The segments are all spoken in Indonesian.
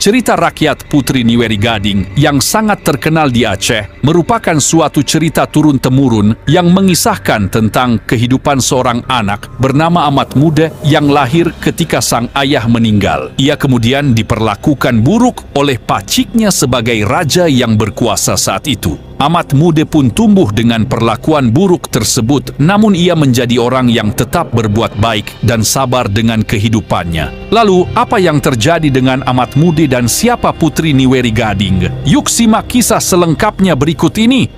Cerita rakyat Putri Niweri Gading yang sangat terkenal di Aceh merupakan suatu cerita turun-temurun yang mengisahkan tentang kehidupan seorang anak bernama Amat Mude yang lahir ketika sang ayah meninggal. Ia kemudian diperlakukan buruk oleh paciknya sebagai raja yang berkuasa saat itu. Amat Mude pun tumbuh dengan perlakuan buruk tersebut, namun ia menjadi orang yang tetap berbuat baik dan sabar dengan kehidupannya. Lalu, apa yang terjadi dengan Amat Mude dan siapa Putri Niweri Gading? Yuk simak kisah selengkapnya berikut ini.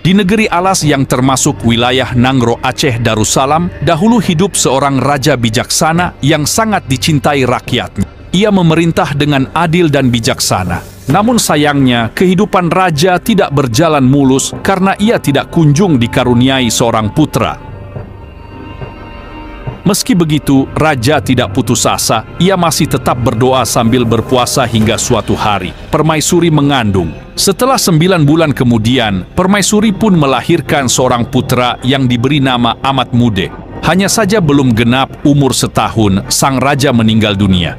Di negeri Alas yang termasuk wilayah Nangro Aceh Darussalam, dahulu hidup seorang raja bijaksana yang sangat dicintai rakyatnya. Ia memerintah dengan adil dan bijaksana. Namun sayangnya, kehidupan raja tidak berjalan mulus karena ia tidak kunjung dikaruniai seorang putra. Meski begitu, raja tidak putus asa. Ia masih tetap berdoa sambil berpuasa hingga suatu hari Permaisuri mengandung. Setelah 9 bulan kemudian, Permaisuri pun melahirkan seorang putra yang diberi nama Amat Mude. Hanya saja belum genap umur setahun, sang raja meninggal dunia.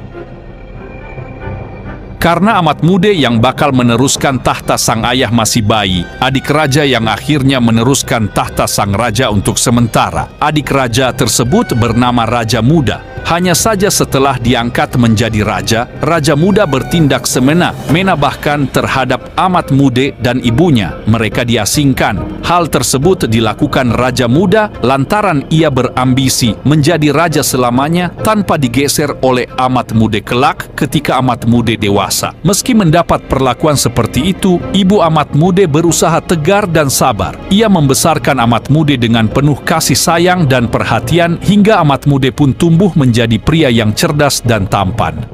Karena Amat Mude yang bakal meneruskan tahta sang ayah masih bayi, adik raja yang akhirnya meneruskan tahta sang raja untuk sementara. Adik raja tersebut bernama Raja Muda. Hanya saja setelah diangkat menjadi raja, Raja Muda bertindak semena-mena bahkan terhadap Amat Mude dan ibunya. Mereka diasingkan. Hal tersebut dilakukan Raja Muda lantaran ia berambisi menjadi raja selamanya tanpa digeser oleh Amat Mude kelak ketika Amat Mude dewasa. Meski mendapat perlakuan seperti itu, ibu Amat Mude berusaha tegar dan sabar. Ia membesarkan Amat Mude dengan penuh kasih sayang dan perhatian hingga Amat Mude pun tumbuh menjadi pria yang cerdas dan tampan.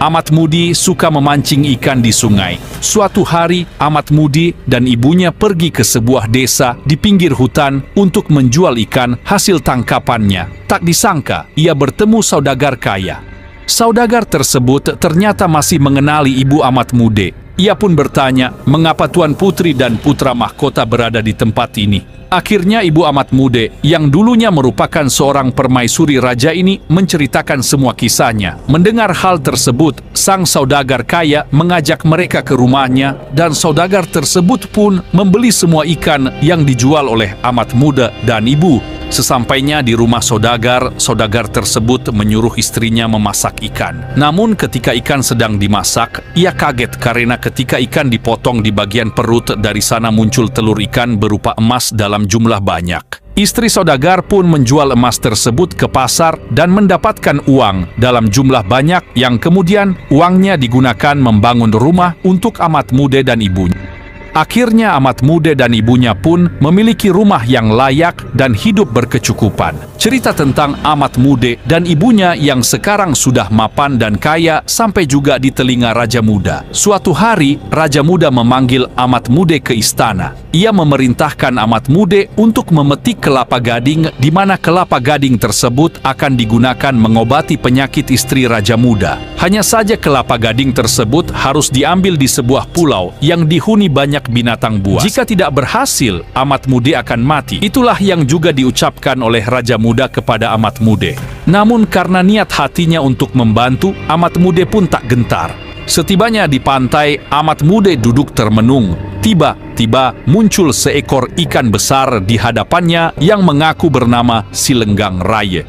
Amat Mude suka memancing ikan di sungai. Suatu hari, Amat Mude dan ibunya pergi ke sebuah desa di pinggir hutan untuk menjual ikan hasil tangkapannya. Tak disangka, ia bertemu saudagar kaya. Saudagar tersebut ternyata masih mengenali ibu Amat Mude. Ia pun bertanya, mengapa Tuan Putri dan putra mahkota berada di tempat ini? Akhirnya ibu Amat Mude, yang dulunya merupakan seorang permaisuri raja ini, menceritakan semua kisahnya. Mendengar hal tersebut, sang saudagar kaya mengajak mereka ke rumahnya, dan saudagar tersebut pun membeli semua ikan yang dijual oleh Amat Mude dan ibu. Sesampainya di rumah saudagar, saudagar tersebut menyuruh istrinya memasak ikan. Namun ketika ikan sedang dimasak, ia kaget karena ketika ikan dipotong di bagian perut, dari sana muncul telur ikan berupa emas dalam jumlah banyak. Istri saudagar pun menjual emas tersebut ke pasar dan mendapatkan uang dalam jumlah banyak yang kemudian uangnya digunakan membangun rumah untuk Amat Mude dan ibunya. Akhirnya Amat Mude dan ibunya pun memiliki rumah yang layak dan hidup berkecukupan. Cerita tentang Amat Mude dan ibunya yang sekarang sudah mapan dan kaya sampai juga di telinga Raja Muda. Suatu hari, Raja Muda memanggil Amat Mude ke istana. Ia memerintahkan Amat Mude untuk memetik kelapa gading, di mana kelapa gading tersebut akan digunakan mengobati penyakit istri Raja Muda. Hanya saja kelapa gading tersebut harus diambil di sebuah pulau yang dihuni banyak binatang buas. Jika tidak berhasil, Amat Mude akan mati. Itulah yang juga diucapkan oleh Raja Muda kepada Amat Mude. Namun karena niat hatinya untuk membantu, Amat Mude pun tak gentar. Setibanya di pantai, Amat Mude duduk termenung. Tiba-tiba muncul seekor ikan besar di hadapannya yang mengaku bernama Silenggang Raya.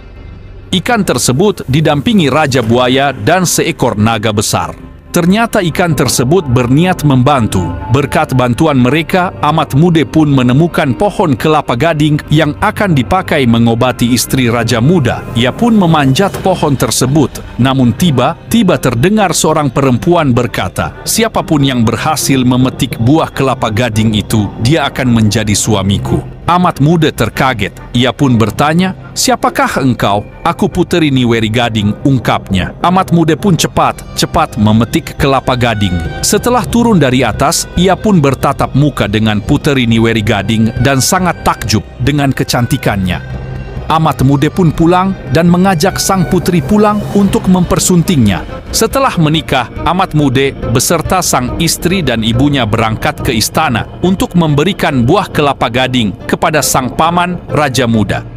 Ikan tersebut didampingi Raja Buaya dan seekor naga besar. Ternyata ikan tersebut berniat membantu. Berkat bantuan mereka, Amat Mude pun menemukan pohon kelapa gading yang akan dipakai mengobati istri Raja Muda. Ia pun memanjat pohon tersebut. Namun tiba-tiba terdengar seorang perempuan berkata, "Siapapun yang berhasil memetik buah kelapa gading itu, dia akan menjadi suamiku." Amat Mude terkaget. Ia pun bertanya, "Siapakah engkau?" "Aku Putri Niweri Gading," ungkapnya. Amat Mude pun cepat memetik kelapa gading. Setelah turun dari atas, ia pun bertatap muka dengan Putri Niweri Gading dan sangat takjub dengan kecantikannya. Amat Mude pun pulang dan mengajak sang putri pulang untuk mempersuntingnya. Setelah menikah, Amat Mude beserta sang istri dan ibunya berangkat ke istana untuk memberikan buah kelapa gading kepada sang paman Raja Muda.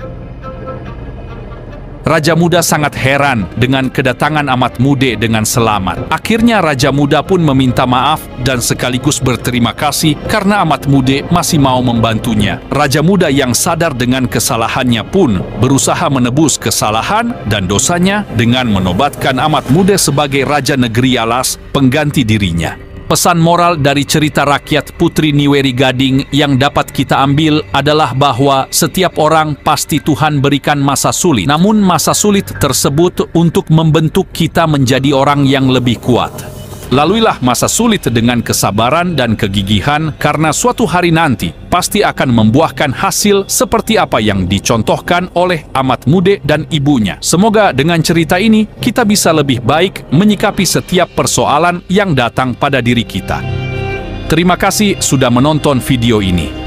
Raja Muda sangat heran dengan kedatangan Amat Mude dengan selamat. Akhirnya Raja Muda pun meminta maaf dan sekaligus berterima kasih karena Amat Mude masih mau membantunya. Raja Muda yang sadar dengan kesalahannya pun berusaha menebus kesalahan dan dosanya dengan menobatkan Amat Mude sebagai Raja Negeri Alas pengganti dirinya. Pesan moral dari cerita rakyat Putri Niweri Gading yang dapat kita ambil adalah bahwa setiap orang pasti Tuhan berikan masa sulit. Namun masa sulit tersebut untuk membentuk kita menjadi orang yang lebih kuat. Laluilah masa sulit dengan kesabaran dan kegigihan karena suatu hari nanti pasti akan membuahkan hasil seperti apa yang dicontohkan oleh Amat Mude dan ibunya. Semoga dengan cerita ini kita bisa lebih baik menyikapi setiap persoalan yang datang pada diri kita. Terima kasih sudah menonton video ini.